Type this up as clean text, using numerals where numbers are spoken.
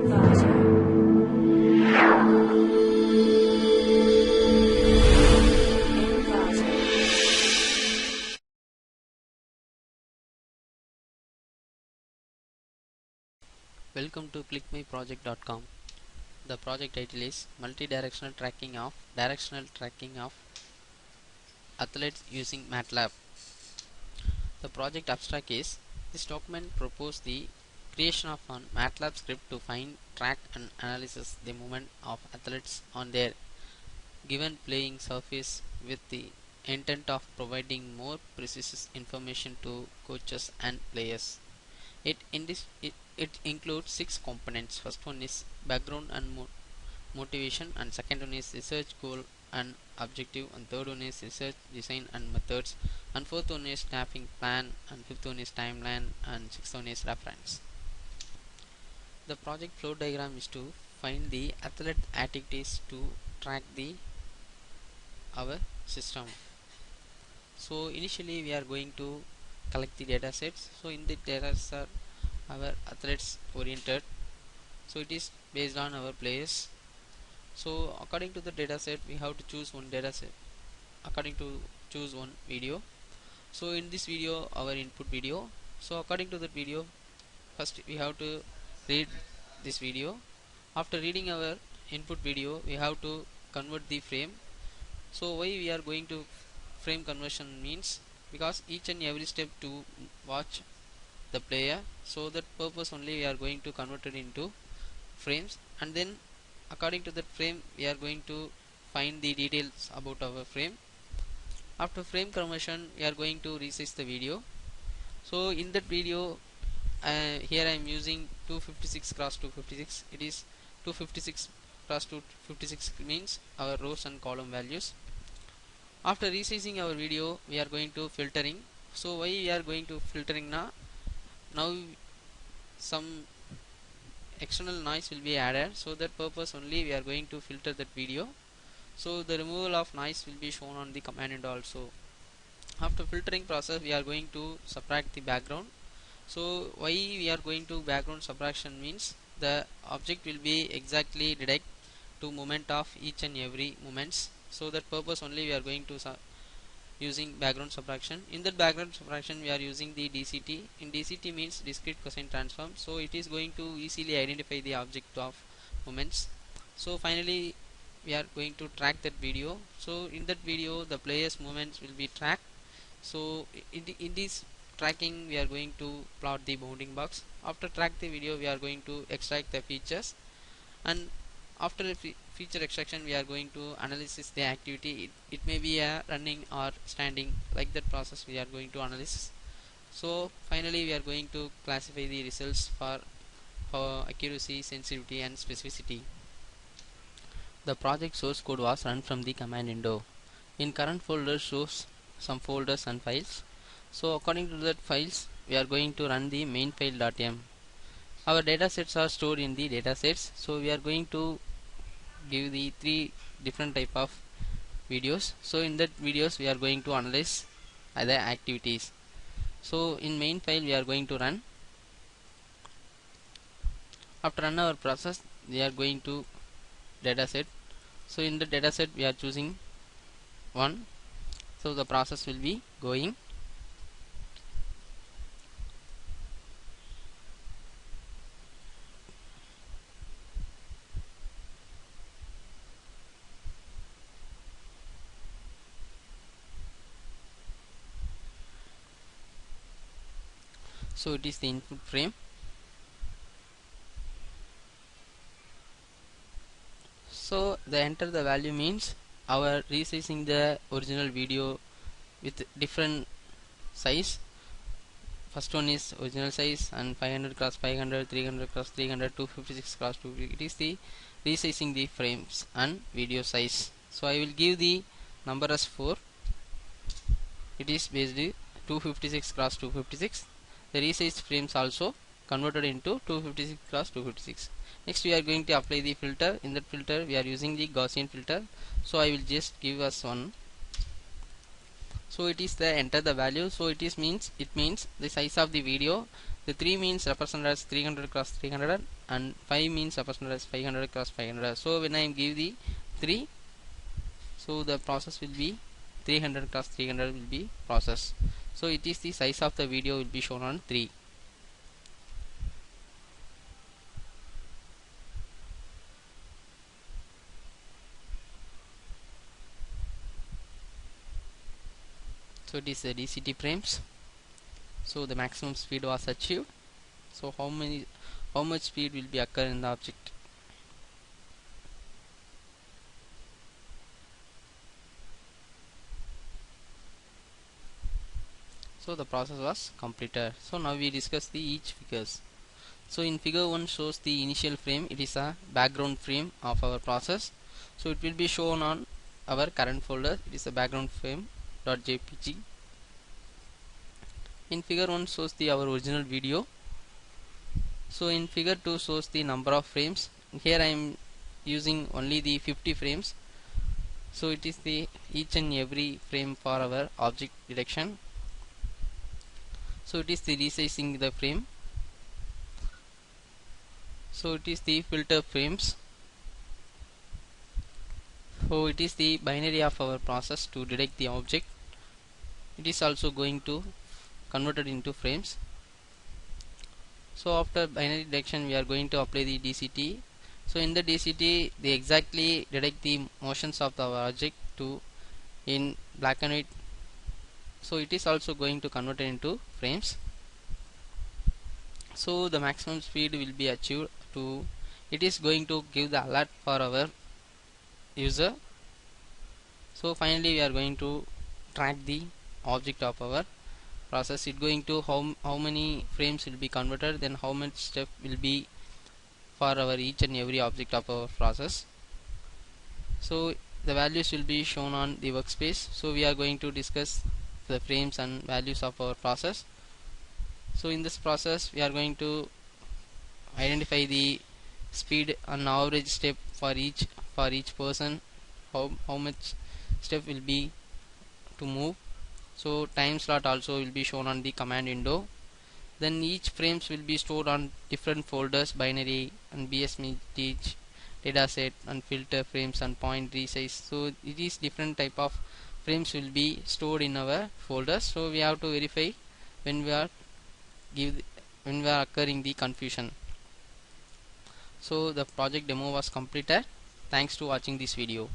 Welcome to clickmyproject.com. The project title is Multi-Directional Tracking of Athletes using Matlab. The project abstract is: this document proposes the creation of an Matlab script to find, track and analyze the movement of athletes on their given playing surface with the intent of providing more precise information to coaches and players. It includes 6 components. First one is background and motivation, and second one is research goal and objective, and third one is research design and methods, and fourth one is staffing plan, and fifth one is timeline, and sixth one is reference. The project flow diagram is to find the athlete activities to track our system. So initially we are going to collect the data sets. So in the data set our athletes oriented, so it is based on our players. So according to the data set we have to choose one data set, according to choose one video. So in this video, our input video, so according to that video, first we have to read this video. After reading our input video, we have to convert the frame. So why we are going to frame conversion means, because each and every step to watch the player, so that purpose only we are going to convert it into frames, and then according to that frame we are going to find the details about our frame. After frame conversion we are going to resize the video. So in that video here I am using 256 cross 256. It is 256 cross 256 means our rows and column values. After resizing our video we are going to filtering. So why we are going to filtering now some external noise will be added, so that purpose only we are going to filter that video. So the removal of noise will be shown on the command window also. After filtering process we are going to subtract the background. So why we are going to background subtraction means, the object will be exactly detect to moment of each and every moments, so that purpose only we are going to using background subtraction. In that background subtraction we are using the DCT. In DCT means discrete cosine transform, so it is going to easily identify the object of moments. So finally we are going to track that video. So in that video the players movements will be tracked. So in this tracking we are going to plot the bounding box. After track the video we are going to extract the features, and after the feature extraction we are going to analyze the activity. It may be a running or standing, like that process we are going to analyze. So finally we are going to classify the results for accuracy, sensitivity and specificity. The project source code was run from the command window. In current folder shows some folders and files. So according to that files we are going to run the main file.m. Our data sets are stored in the data sets. So we are going to give the 3 different type of videos. So in that videos we are going to analyze other activities. So in main file we are going to run. After run our process we are going to data set. So in the data set we are choosing 1. So the process will be going. So it is the input frame. So the enter the value means our resizing the original video with different size. First one is original size, and 500 cross 500, 300 cross 300, 256 cross 250. It is the resizing the frames and video size. So I will give the number as 4. It is based 256 cross 256. The resized frames also converted into 256 cross 256. Next we are going to apply the filter. In that filter we are using the Gaussian filter. So I will just give us one. So it is the enter the value. So it means the size of the video The 3 means represented as 300 cross 300 and 5 means represented as 500 cross 500. So when I give the 3, so the process will be 300 cross 300 will be process. So it is the size of the video will be shown on 3. So it is the DCT frames. So the maximum speed was achieved. So how much speed will be occur in the object? So the process was completed. So now we discuss the each figures. So in figure 1 shows the initial frame. It is a background frame of our process. So it will be shown on our current folder. It is a background frame .jpg. In figure 1 shows the our original video. So in figure 2 shows the number of frames. Here I am using only the 50 frames. So it is the each and every frame for our object detection. So it is the resizing the frame. So it is the filter frames. So it is the binary of our process to detect the object. It is also going to convert it into frames. So after binary detection we are going to apply the DCT. So in the DCT they exactly detect the motions of the object to in black and white. So it is also going to convert it into frames. So the maximum speed will be achieved to it is going to give the alert for our user. So finally we are going to track the object of our process. It going to how many frames will be converted, then how much step will be for our each and every object of our process. So the values will be shown on the workspace. So we are going to discuss the frames and values of our process. So in this process we are going to identify the speed and average step for each person, how much step will be to move. So time slot also will be shown on the command window. Then each frames will be stored on different folders, binary and BSMTH, dataset and filter frames and point resize. So it is different type of frames will be stored in our folders. So we have to verify when we are occurring the confusion. So the project demo was completed. Thanks to watching this video.